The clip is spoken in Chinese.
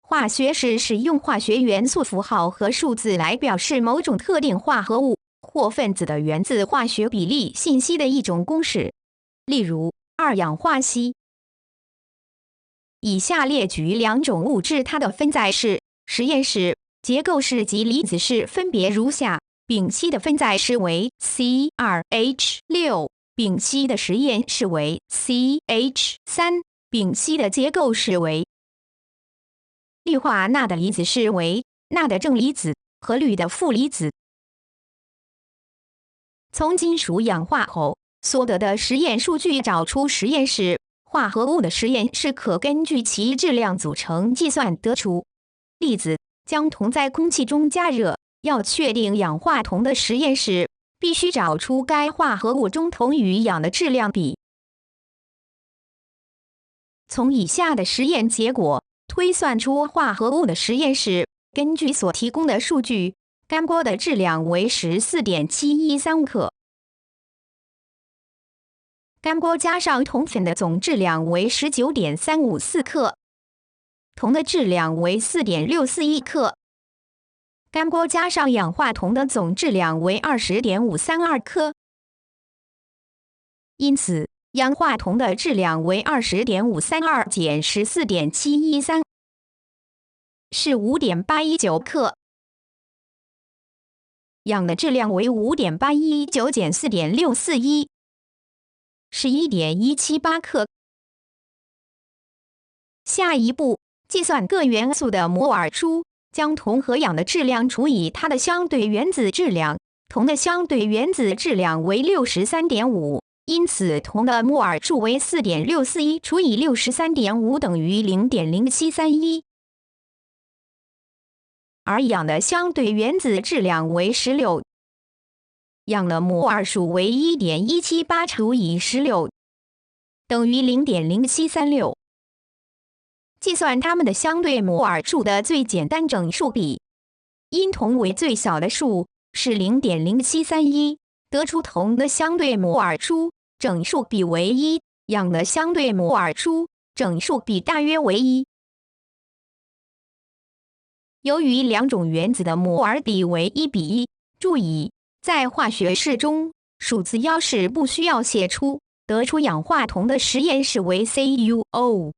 化学式是用化学元素符号和数字来表示某种特定化合物或分子的原子化学比例信息的一种公式。例如，二氧化锡。以下列举两种物质它的分载式、实验式、结构式及离子式分别如下：丙烯的分载式为 C2H6， 丙烯的实验式为 CH3， 丙烯的结构式为。氯化钠的离子式为钠的正离子和氯的负离子。从金属氧化后所得的实验数据找出实验室化合物的实验式可根据其质量组成计算得出。例子：将铜在空气中加热，要确定氧化铜的实验式，必须找出该化合物中铜与氧的质量比。从以下的实验结果推算出化合物的实验式，根据所提供的数据，干锅的质量为 14.713 克。干锅加上铜粉的总质量为 19.354 克，铜的质量为 4.641 克。干锅加上氧化铜的总质量为 20.532 克。因此，氧化铜的质量为 20.532 减 14.713， 是 5.819 克。氧的质量为 5.819 减 4.641， 是 1.178 克。下一步，计算各元素的摩尔数，将铜和氧的质量除以它的相对原子质量。铜的相对原子质量为 63.5， 因此铜的摩尔数为 4.641 除以 63.5 等于 0.0731。而氧的相对原子质量为 16， 氧的摩尔数为 1.178 除以16，等于 0.0736。计算它们的相对摩尔数的最简单整数比，因铜为最小的数，是 0.0731， 得出铜的相对摩尔数整数比为1，氧的相对摩尔数整数比大约为1。由于两种原子的摩尔比为1比1，注意，在化学式中，数字要是不需要写出。得出氧化铜的实验式为 CuO，